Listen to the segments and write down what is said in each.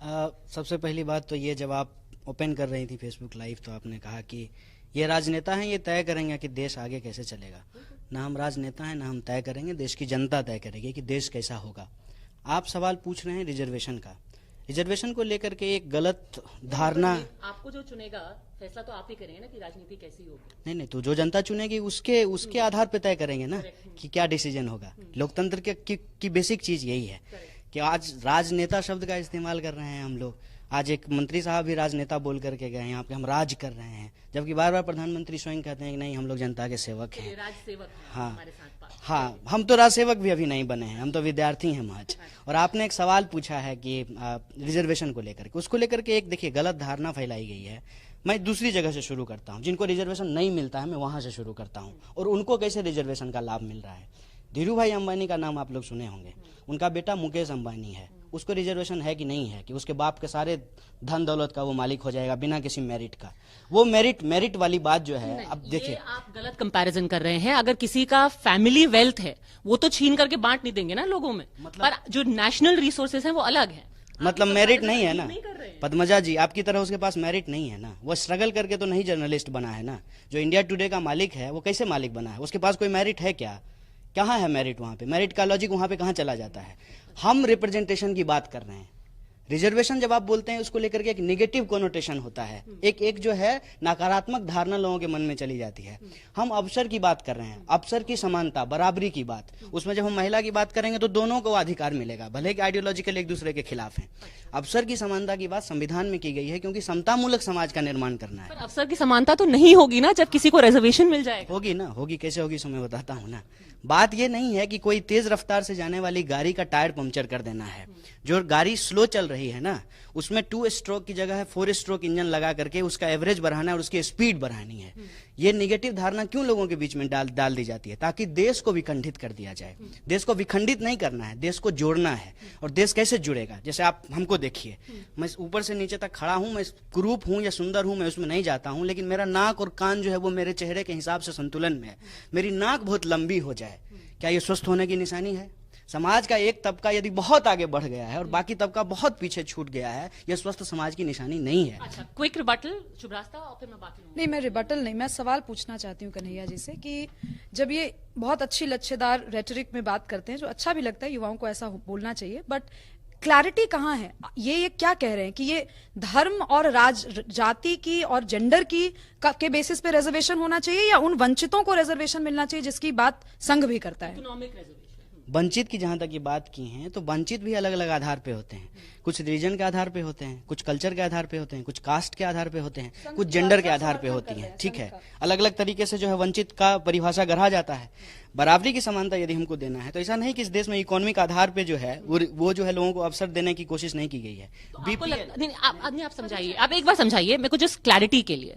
सबसे पहली बात तो ये, जब आप ओपन कर रही थी फेसबुक लाइव तो आपने कहा कि ये राजनेता हैं, ये तय करेंगे कि देश आगे कैसे चलेगा। ना हम राजनेता हैं, ना हम तय करेंगे, देश की जनता तय करेगी कि देश कैसा होगा। आप सवाल पूछ रहे हैं रिजर्वेशन का। रिजर्वेशन को लेकर के एक गलत धारणा, आपको जो चुनेगा फैसला तो आप ही करेंगे ना कि राजनीति कैसी होगी। नहीं नहीं, तो जो जनता चुनेगी उसके आधार पे तय करेंगे ना कि क्या डिसीजन होगा। लोकतंत्र की बेसिक चीज यही है कि आज राजनेता शब्द का इस्तेमाल कर रहे हैं हम लोग। आज एक मंत्री साहब भी राजनेता बोल करके गए यहाँ पे, हम राज कर रहे हैं, जबकि बार बार प्रधानमंत्री स्वयं कहते हैं कि नहीं, हम लोग जनता के सेवक हैं। राज सेवक हैं हाँ हमारे साथ। हाँ, हम तो राज सेवक भी अभी नहीं बने हैं, हम तो विद्यार्थी हैं महज। और आपने एक सवाल पूछा है कि रिजर्वेशन को लेकर के, उसको लेकर के एक देखिए गलत धारणा फैलाई गई है। मैं दूसरी जगह से शुरू करता हूँ, जिनको रिजर्वेशन नहीं मिलता है मैं वहां से शुरू करता हूँ और उनको कैसे रिजर्वेशन का लाभ मिल रहा है। धीरू भाई अंबानी का नाम आप लोग सुने होंगे, उनका बेटा मुकेश अंबानी है, उसको रिजर्वेशन है कि नहीं है कि उसके बाप के सारे धन दौलत का वो मालिक हो जाएगा बिना किसी मेरिट का। वो मेरिट वाली बात जो है, अब देखिए आप गलत कंपैरिजन कर रहे हैं। अगर किसी का फैमिली वेल्थ है वो तो छीन करके बांट नहीं देंगे ना लोगों में, पर जो नेशनल रिसोर्सेज हैं वो अलग है। मतलब मेरिट नहीं है ना पद्मजा जी, आपकी तरह उसके पास मेरिट नहीं है ना, वो स्ट्रगल करके तो नहीं जर्नलिस्ट बना है ना। जो इंडिया टुडे का मालिक है वो कैसे मालिक बना है, उसके पास कोई मेरिट है क्या? कहाँ है मेरिट वहाँ पे? मेरिट का लॉजिक वहाँ पे कहाँ चला जाता है? हम रिप्रेजेंटेशन की बात कर रहे हैं। रिजर्वेशन जब आप बोलते हैं उसको लेकर के एक नेगेटिव कोनोटेशन होता है, एक जो है नकारात्मक धारणा लोगों के मन में चली जाती है। हम अवसर की बात कर रहे हैं, अवसर की समानता, बराबरी की बात। उसमें जब हम महिला की बात करेंगे तो दोनों को अधिकार मिलेगा, भले कि आइडियोलॉजिकल एक दूसरे के खिलाफ हैं। अवसर की समानता की बात संविधान में की गई है क्योंकि समतामूलक समाज का निर्माण करना है। अवसर की समानता तो नहीं होगी ना जब किसी को रिजर्वेशन मिल जाएगा। होगी ना, होगी, कैसे होगी सो मैं बताता हूँ ना। बात ये नहीं है कि कोई तेज रफ्तार से जाने वाली गाड़ी का टायर पंक्चर कर देना है। जो गाड़ी स्लो चल रही है ना, उसमें 2 स्ट्रोक की जगह है 4 स्ट्रोक इंजन लगा करके उसका एवरेज बढ़ाना है और उसकी स्पीड बढ़ानी है। ये नेगेटिव धारणा क्यों लोगों के बीच में डाल दी जाती है? ताकि देश को विखंडित कर दिया जाए। देश को विखंडित नहीं करना है, देश को जोड़ना है। और देश कैसे जुड़ेगा? जैसे आप हमको देखिए, मैं ऊपर से नीचे तक खड़ा हूं, मैं कुरूप हूं या सुंदर हूं मैं उसमें नहीं जाता हूं, लेकिन मेरा नाक और कान जो है वो मेरे चेहरे के हिसाब से संतुलन में है। मेरी नाक बहुत लंबी हो जाए, क्या ये स्वस्थ होने की निशानी है? समाज का एक तबका यदि बहुत आगे बढ़ गया है और बाकी तबका बहुत पीछे छूट गया है, यह स्वस्थ समाज की निशानी नहीं है। अच्छा, क्विक रिबटल शुभ्रास्ता और फिर मैं बाकी नहीं, मैं रिबटल नहीं, मैं सवाल पूछना चाहती हूँ कन्हैया जी से कि जब ये बहुत अच्छी लच्छेदार रेटरिक में बात करते हैं, जो अच्छा भी लगता है, युवाओं को ऐसा बोलना चाहिए, बट क्लैरिटी कहाँ है? ये क्या कह रहे हैं कि ये धर्म और जाति की और जेंडर की के बेसिस पे रिजर्वेशन होना चाहिए या उन वंचितों को रिजर्वेशन मिलना चाहिए जिसकी बात संघ भी करता है? Economic reservation. वंचित की जहां तक ये बात की है तो वंचित भी अलग अलग आधार पे होते हैं। कुछ रीजन के आधार पे होते हैं, कुछ कल्चर के आधार पे होते हैं, कुछ कास्ट के आधार पे होते हैं, कुछ जेंडर के आधार पे होती हैं। ठीक है, अलग अलग तरीके से जो है वंचित का परिभाषा गढ़ा जाता है। बराबरी की समानता यदि हमको देना है तो ऐसा नहीं कि इस देश में इकोनॉमिक आधार पे जो है वो जो है लोगों को अवसर देने की कोशिश नहीं की गई है। आप समझाइए, आप एक बार समझाइए मेरे को जस्ट क्लैरिटी के लिए।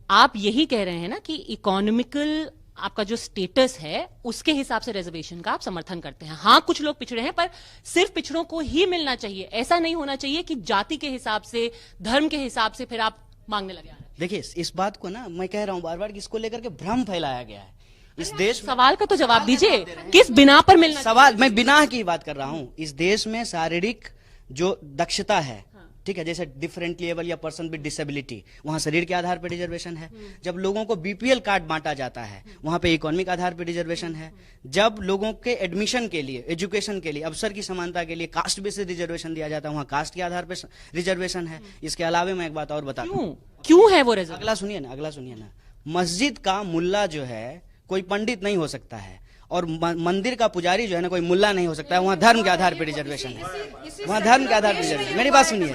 आप यही कह रहे हैं ना कि इकोनॉमिकल आपका जो स्टेटस है उसके हिसाब से रिजर्वेशन का आप समर्थन करते हैं। हाँ, कुछ लोग पिछड़े हैं पर सिर्फ पिछड़ों को ही मिलना चाहिए, ऐसा नहीं होना चाहिए कि जाति के हिसाब से, धर्म के हिसाब से फिर आप मांगने लगे। देखिए, इस बात को ना मैं कह रहा हूं बार बार कि इसको लेकर के भ्रम फैलाया गया है इस देश। सवाल का तो जवाब दीजिए, किस बिना पर मिलना? सवाल, मैं बिना की बात कर रहा हूं। इस देश में शारीरिक जो दक्षता है, ठीक है, जैसे डिफरेंटली एबल या पर्सन विद डिसेबिलिटी, वहां शरीर के आधार पर रिजर्वेशन है। जब लोगों को बीपीएल कार्ड बांटा जाता है वहां पे इकोनॉमिक आधार पर रिजर्वेशन है। जब लोगों के एडमिशन के लिए, एजुकेशन के लिए, अवसर की समानता के लिए कास्ट बेसिस रिजर्वेशन दिया जाता है, वहां कास्ट के आधार पर रिजर्वेशन है। इसके अलावा मैं एक बात और बता दूं, क्यों है वो रिजर्वेशन? अगला सुनिए ना। मस्जिद का मुल्ला जो है कोई पंडित नहीं हो सकता है और मंदिर का पुजारी जो है ना कोई मुल्ला नहीं हो सकता है। वहाँ धर्म के आधार पर रिजर्वेशन है, वहाँ धर्म के आधार पर रिजर्वेशन। मेरी बात सुनिए,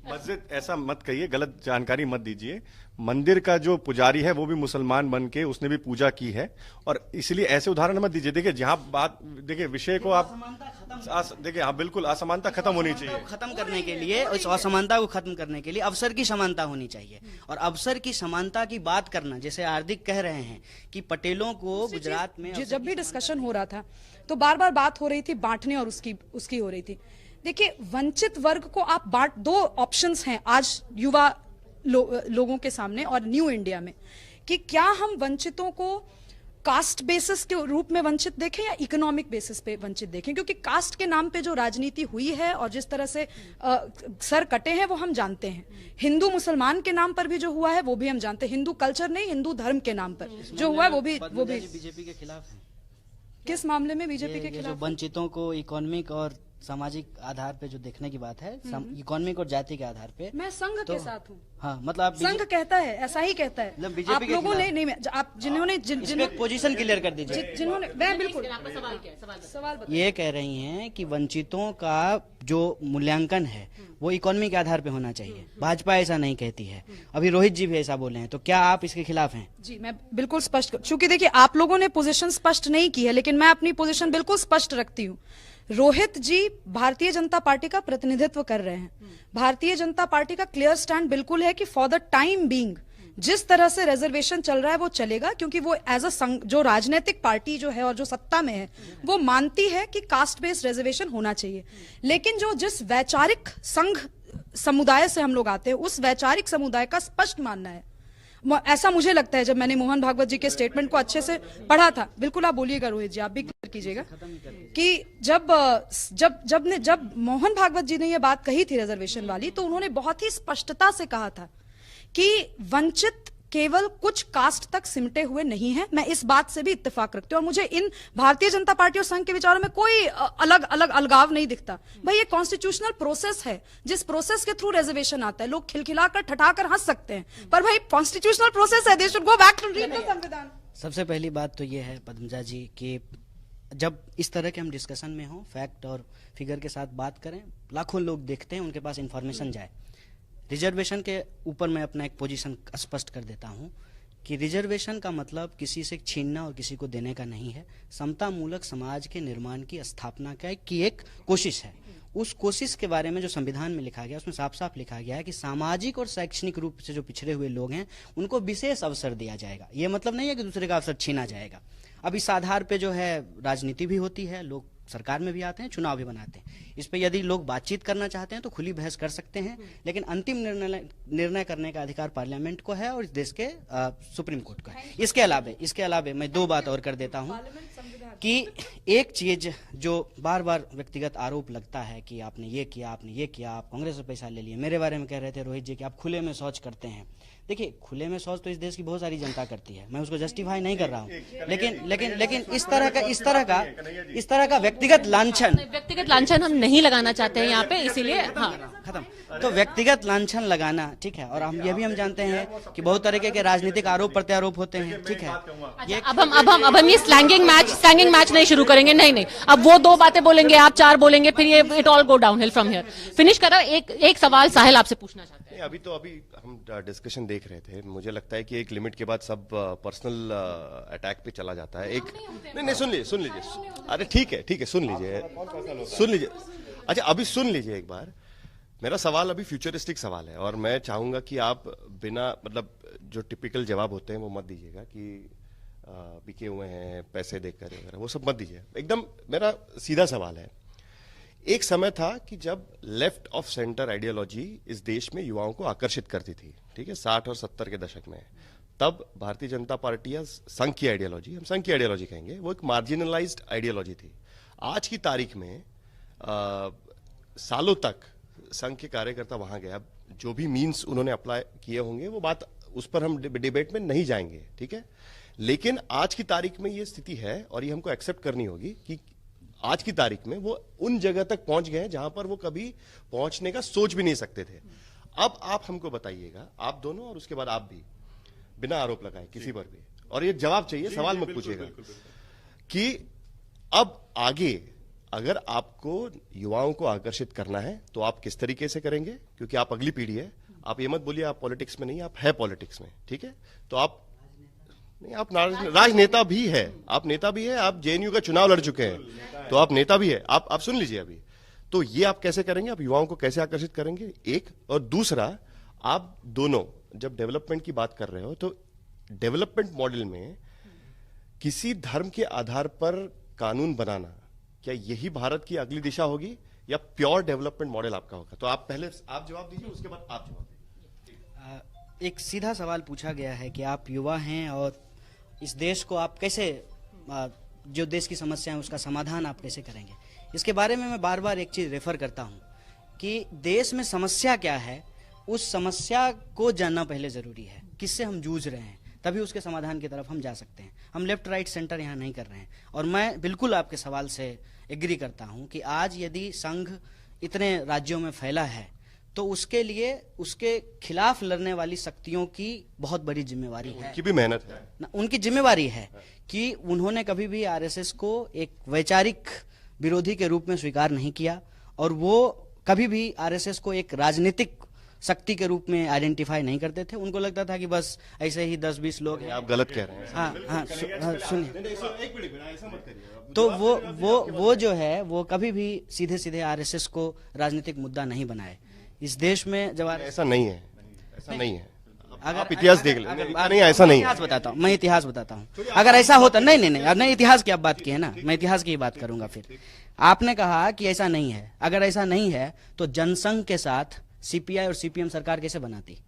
मस्जिद ऐसा मत कहिए, गलत जानकारी मत दीजिए। मंदिर का जो पुजारी है वो भी मुसलमान बन के उसने भी पूजा की है, और इसलिए ऐसे उदाहरण मत दीजिए। देखिए, जहां बात, देखिए विषय को आप देखिए, हाँ बिल्कुल, असमानता खत्म होनी चाहिए। खत्म करने के लिए, इस असमानता को खत्म करने के लिए अवसर की समानता होनी चाहिए। और अवसर की समानता की बात करना, जैसे हार्दिक कह रहे हैं कि पटेलों को गुजरात में जब भी डिस्कशन हो रहा था तो बार बार बात हो रही थी बांटने और उसकी हो रही थी। देखिए, वंचित वर्ग को आप दो ऑप्शंस हैं आज युवा लोगों के सामने और न्यू इंडिया में कि क्या हम वंचितों को कास्ट बेसिस के रूप में वंचित देखें या इकोनॉमिक बेसिस पे वंचित देखें? क्योंकि कास्ट के नाम पे जो राजनीति हुई है और जिस तरह से सर कटे हैं वो हम जानते हैं। हिंदू मुसलमान के नाम पर भी जो हुआ है वो भी हम जानते हैं। हिंदू कल्चर नहीं, हिंदू धर्म के नाम पर जो हुआ है वो भी बीजेपी के खिलाफ है। किस मामले में बीजेपी के ये जो खिलाफ? वंचितों को इकोनॉमिक और सामाजिक आधार पे जो देखने की बात है, इकोनॉमिक और जाति के आधार पे, मैं संघ के साथ हूँ। हाँ, मतलब आप संघ कहता है, ऐसा ही कहता है। मतलब बीजेपी आप के लोगों ने खिलाफ। नहीं, आप जिन्होंने पोजीशन क्लियर कर दीजिए। जिन्होंने मैं बिल्कुल आपका सवाल क्या है? सवाल बताइए। सवाल बताइए। ये कह रही हैं कि वंचितों का जो मूल्यांकन है वो इकोनॉमी के आधार पे होना चाहिए। भाजपा ऐसा नहीं कहती है। अभी रोहित जी भी ऐसा बोले हैं, तो क्या आप इसके खिलाफ हैं? जी, मैं बिल्कुल स्पष्ट, चूंकि देखिए आप लोगों ने पोजीशन स्पष्ट नहीं की है, लेकिन मैं अपनी पोजीशन बिल्कुल स्पष्ट रखती हूँ। रोहित जी भारतीय जनता पार्टी का प्रतिनिधित्व कर रहे हैं। भारतीय जनता पार्टी का क्लियर स्टैंड बिल्कुल है कि फॉर द टाइम बीइंग जिस तरह से रिजर्वेशन चल रहा है वो चलेगा, क्योंकि वो एज अ जो राजनीतिक पार्टी जो है और जो सत्ता में है वो मानती है कि कास्ट बेस्ड रिजर्वेशन होना चाहिए। लेकिन जो जिस वैचारिक संघ समुदाय से हम लोग आते हैं, उस वैचारिक समुदाय का स्पष्ट मानना है, ऐसा मुझे लगता है जब मैंने मोहन भागवत जी के स्टेटमेंट को अच्छे से पढ़ा था। बिल्कुल आप बोलिएगा रोहित जी, आप भी क्लियर कीजिएगा कि जब मोहन भागवत जी ने ये बात कही थी रिजर्वेशन वाली, तो उन्होंने बहुत ही स्पष्टता से कहा था कि वंचित केवल कुछ कास्ट तक सिमटे हुए नहीं है। मैं इस बात से भी इत्तेफाक रखती हूँ और मुझे इन भारतीय जनता पार्टी और संघ के विचारों में कोई अलग अलग अलगाव नहीं दिखता। भाई ये कॉन्स्टिट्यूशनल प्रोसेस है, जिस प्रोसेस के थ्रू रिजर्वेशन आता है। लोग खिलखिलाकर ठठाकर हंस सकते हैं, पर भाई कॉन्स्टिट्यूशनल प्रोसेस है। They should go back to read the Samvidhan. सबसे पहली बात तो ये है पद्मजा जी कि जब इस तरह के हम डिस्कशन में हों, फैक्ट और फिगर के साथ बात करें, लाखों लोग देखते हैं, उनके पास इंफॉर्मेशन जाए। रिजर्वेशन के ऊपर मैं अपना एक पोजीशन स्पष्ट कर देता हूं कि रिजर्वेशन का मतलब किसी से छीनना और किसी को देने का नहीं है। समता मूलक समाज के निर्माण की स्थापना की एक कोशिश है। उस कोशिश के बारे में जो संविधान में लिखा गया, उसमें साफ साफ लिखा गया है कि सामाजिक और शैक्षणिक रूप से जो पिछड़े हुए लोग हैं उनको विशेष अवसर दिया जाएगा। ये मतलब नहीं है कि दूसरे का अवसर छीना जाएगा। अब इस आधार पे जो है राजनीति भी होती है, लोग सरकार में भी आते हैं, चुनाव भी बनाते हैं। इस पे यदि लोग बातचीत करना चाहते हैं तो खुली बहस कर सकते हैं, लेकिन अंतिम निर्णय करने का अधिकार पार्लियामेंट को है और इस देश के सुप्रीम कोर्ट को है। इसके अलावे मैं दो बात और कर देता हूं कि एक चीज जो बार बार व्यक्तिगत आरोप लगता है कि आपने ये किया, आप कांग्रेस से पैसा ले लिए। मेरे बारे में कह रहे थे रोहित जी कि आप खुले में शौच करते हैं। देखिए, खुले में शौच तो इस देश की बहुत सारी जनता करती है, मैं उसको जस्टिफाई नहीं कर रहा हूँ, लेकिन इस तरह का व्यक्तिगत लांछन हम नहीं लगाना चाहते हैं यहाँ पे, इसीलिए हाँ खत्म। तो व्यक्तिगत लांछन लगाना ठीक है, और हम जानते हैं कि बहुत तरीके के राजनीतिक आरोप प्रत्यारोप होते हैं, ठीक है। ये अब हम ये स्लैंगिंग मैच नहीं शुरू करेंगे। नहीं, अब वो दो बातें बोलेंगे, आप चार बोलेंगे, फिर ये it all go downhill from here. Finish करो। एक सवाल साहिल आपसे पूछना चाहते हैं। अभी हम डिस्कशन देख रहे थे, मुझे लगता है कि एक लिमिट के बाद सब पर्सनल अटैक पे चला जाता है। एक नहीं सुन लीजिए। अरे ठीक है सुन लीजिए। अच्छा अभी सुन लीजिए एक बार। मेरा सवाल अभी फ्यूचरिस्टिक सवाल है और मैं चाहूंगा कि आप बिना मतलब जो टिपिकल जवाब होते हैं वो मत दीजिएगा कि बिके हुए हैं पैसे देकर वगैरह, वो सब मत दीजिए। एकदम मेरा सीधा सवाल है। एक समय था कि जब लेफ्ट ऑफ सेंटर आइडियोलॉजी इस देश में युवाओं को आकर्षित करती थी, ठीक है, 60 और 70 के दशक में। तब भारतीय जनता पार्टी या संघ की आइडियोलॉजी, हम संघ की आइडियोलॉजी कहेंगे, वो एक मार्जिनलाइज्ड आइडियोलॉजी थी। आज की तारीख में सालों तक संघ के कार्यकर्ता वहां गए। अब जो भी मीन्स उन्होंने अप्लाई किए होंगे वो बात, उस पर हम डिबेट में नहीं जाएंगे, ठीक है। लेकिन आज की तारीख में ये स्थिति है और ये हमको एक्सेप्ट करनी होगी कि आज की तारीख में वो उन जगह तक पहुंच गए हैं जहां पर वो कभी पहुंचने का सोच भी नहीं सकते थे। अब आप हमको बताइएगा, आप दोनों और उसके बाद आप भी, बिना आरोप लगाए किसी पर भी, और ये जवाब चाहिए, सवाल मत पूछिएगा, कि अब आगे अगर आपको युवाओं को आकर्षित करना है तो आप किस तरीके से करेंगे, क्योंकि आप अगली पीढ़ी है। आप ये मत बोलिए आप पॉलिटिक्स में नहीं, आप है पॉलिटिक्स में, ठीक है। तो आप नहीं, आप राजनेता भी है, आप नेता भी है, आप जेएनयू का चुनाव लड़ चुके हैं, तो आप नेता भी है। आप सुन लीजिए अभी, तो ये आप कैसे करेंगे, आप युवाओं को कैसे आकर्षित करेंगे, एक। और दूसरा, आप दोनों जब डेवलपमेंट की बात कर रहे हो तो डेवलपमेंट मॉडल में किसी धर्म के आधार पर कानून बनाना, क्या यही भारत की अगली दिशा होगी या प्योर डेवलपमेंट मॉडल आपका होगा? तो आप पहले आप जवाब दीजिए, उसके बाद आप जवाब दीजिए। एक सीधा सवाल पूछा गया है कि आप युवा हैं और इस देश को आप कैसे जो देश की समस्या है उसका समाधान आप कैसे करेंगे? इसके बारे में मैं बार बार एक चीज रेफर करता हूं कि देश में समस्या क्या है, उस समस्या को जानना पहले जरूरी है। किससे हम जूझ रहे हैं, तभी उसके समाधान की तरफ हम जा सकते हैं। हम लेफ्ट राइट सेंटर यहाँ नहीं कर रहे हैं। और मैं बिल्कुल आपके सवाल से एग्री करता हूँ कि आज यदि संघ इतने राज्यों में फैला है तो उसके लिए उसके खिलाफ लड़ने वाली शक्तियों की बहुत बड़ी जिम्मेवारी है, उनकी भी मेहनत है, उनकी जिम्मेवारी है कि उन्होंने कभी भी आरएसएस को एक वैचारिक विरोधी के रूप में स्वीकार नहीं किया और वो कभी भी आरएसएस को एक राजनीतिक शक्ति के रूप में आइडेंटिफाई नहीं करते थे। उनको लगता था कि बस ऐसे ही 10-20 लोग हैं। आप गलत कह रहे हैं। हाँ, सुनिए, तो वो जो है वो कभी भी सीधे सीधे आरएसएस को राजनीतिक मुद्दा नहीं बनाए। इस देश में जब ऐसा नहीं है, ऐसा नहीं है। अगर आप इतिहास देख लें। नहीं, ऐसा नहीं है। इतिहास बताता हूँ, मैं इतिहास बताता हूँ। अगर ऐसा होता, नहीं, इतिहास की आप बात की है ना, मैं इतिहास की बात करूंगा। फिर आपने कहा कि ऐसा नहीं है। अगर ऐसा नहीं है तो जनसंघ के साथ सीपीआई और सीपीएम सरकार कैसे बनाती?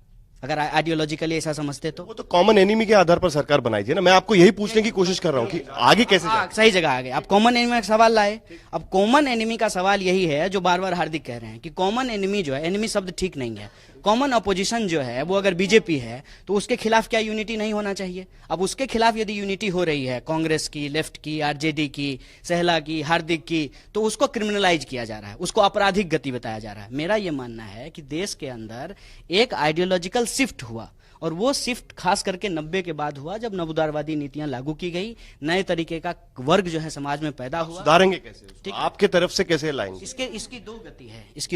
अगर आइडियोलॉजिकली ऐसा समझते तो वो तो कॉमन एनिमी के आधार पर सरकार बनाई थी ना। मैं आपको यही पूछने की कोशिश कर रहा हूँ कि आगे कैसे जाए? सही जगह आ गए आप। कॉमन एनिमी का सवाल लाए। अब कॉमन एनिमी का सवाल यही है जो बार बार हार्दिक कह रहे हैं कि कॉमन एनिमी जो है, एनिमी शब्द ठीक नहीं है। कॉमन अपोजिशन जो है वो अगर बीजेपी है तो उसके खिलाफ क्या यूनिटी नहीं होना चाहिए? अब उसके खिलाफ यदि यूनिटी हो रही है, कांग्रेस की, लेफ्ट की, आरजेडी की, सहला की, हार्दिक की, तो उसको क्रिमिनलाइज किया जा रहा है, उसको आपराधिक गति बताया जा रहा है। मेरा ये मानना है कि देश के अंदर एक आइडियोलॉजिकल शिफ्ट हुआ और वो शिफ्ट खास करके 90 के बाद हुआ जब नवउदारवादी नीतियां लागू की गई, नए तरीके का वर्ग जो है समाज में पैदा हुआ। सुधारेंगे कैसे? ठीक, आपके तरफ से कैसे लाएंगे? इसकी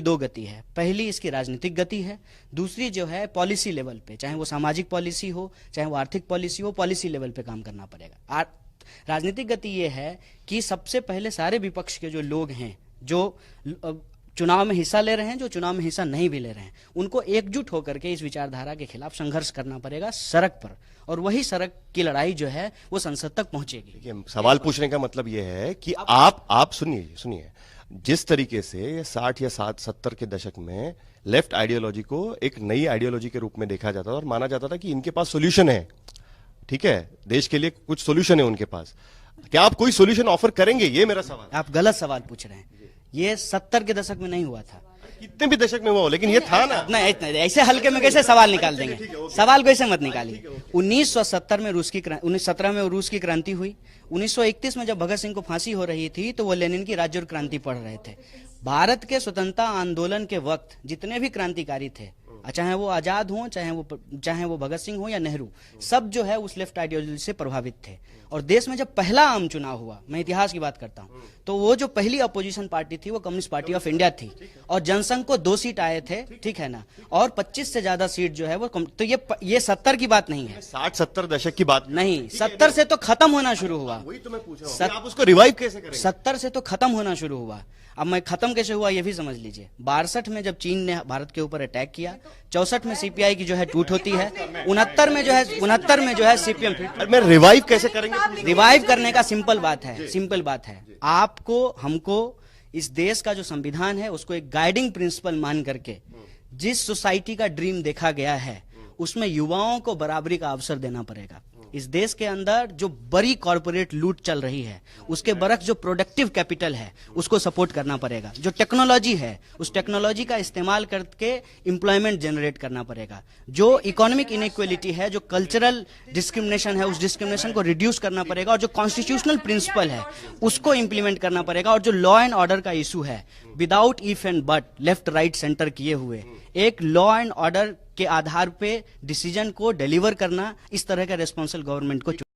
दो गति है। पहली इसकी राजनीतिक गति है, दूसरी जो है पॉलिसी लेवल पे, चाहे वो सामाजिक पॉलिसी हो, चाहे वो आर्थिक पॉलिसी हो, पॉलिसी लेवल पे काम करना पड़ेगा। राजनीतिक गति ये है कि सबसे पहले सारे विपक्ष के जो लोग हैं, जो चुनाव में हिस्सा ले रहे हैं, जो चुनाव में हिस्सा नहीं भी ले रहे हैं, उनको एकजुट होकर के इस विचारधारा के खिलाफ संघर्ष करना पड़ेगा सड़क पर। और वही सड़क की लड़ाई जो है वो संसद तक पहुंचेगी। सवाल पूछने का मतलब यह है कि आप सुनिए, जिस तरीके से 60 या 70 के दशक में लेफ्ट आइडियोलॉजी को एक नई आइडियोलॉजी के रूप में देखा जाता था और माना जाता था कि इनके पास सोल्यूशन है, ठीक है, देश के लिए कुछ सोल्यूशन है उनके पास, क्या आप कोई सोल्यूशन ऑफर करेंगे? ये मेरा सवाल। आप गलत सवाल पूछ रहे हैं। ये 70 के दशक में नहीं हुआ था। कितने भी दशक में हुआ हो, लेकिन ये था ना। नहीं, ऐसे हल्के में कैसे सवाल निकाल देंगे? सवाल को ऐसे मत निकालिए। 1917 में 1917 में रूस की क्रांति हुई। 1931 में जब भगत सिंह को फांसी हो रही थी तो वो लेनिन की राज्य और क्रांति पढ़ रहे थे। भारत के स्वतंत्रता आंदोलन के वक्त जितने भी क्रांतिकारी थे, चाहे वो आजाद हो, चाहे वो भगत सिंह हो या नेहरू, सब जो है उस लेफ्ट आइडियोलॉजी से प्रभावित थे। और देश में जब पहला आम चुनाव हुआ, मैं इतिहास की बात करता हूं, तो वो जो पहली अपोजिशन पार्टी थी वो कम्युनिस्ट पार्टी ऑफ इंडिया थी और जनसंघ को 2 सीट आए थे, ठीक है ना, और 25 से ज्यादा सीट जो है वो तो ये 70 की बात नहीं है, 60-70 दशक की बात नहीं। 70 से तो खत्म होना शुरू हुआ। वही तो मैं पूछ रहा हूं, आप उसको रिवाइव कैसे करेंगे? 70 से तो खत्म होना शुरू हुआ। अब मैं खत्म कैसे हुआ ये भी समझ लीजिए। 62 में जब चीन ने भारत के ऊपर अटैक किया, 64 में सीपीआई की जो है टूट होती है, 69 में जो है सीपीएम। मैं रिवाइव कैसे करेंगे? रिवाइव करने का सिंपल बात है। आपको, हमको इस देश का जो संविधान है उसको एक गाइडिंग प्रिंसिपल मान करके जिस सोसाइटी का ड्रीम देखा गया है उसमें युवाओं को बराबरी का अवसर देना पड़ेगा। इस देश के अंदर जो बड़ी कॉर्पोरेट लूट चल रही है उसके बरक्स जो प्रोडक्टिव कैपिटल है उसको सपोर्ट करना पड़ेगा। जो टेक्नोलॉजी है उस टेक्नोलॉजी का इस्तेमाल करके एम्प्लॉयमेंट जनरेट करना पड़ेगा। जो इकोनॉमिक इनइक्वालिटी है, जो कल्चरल डिस्क्रिमिनेशन है, उस डिस्क्रिमिनेशन को रिड्यूस करना पड़ेगा और जो कॉन्स्टिट्यूशनल प्रिंसिपल है उसको इंप्लीमेंट करना पड़ेगा। और जो लॉ एंड ऑर्डर का इशू है, without if and but, left right centre किए हुए एक लॉ एंड ऑर्डर के आधार पे डिसीजन को डिलीवर करना, इस तरह का रेस्पॉन्सिबल गवर्नमेंट को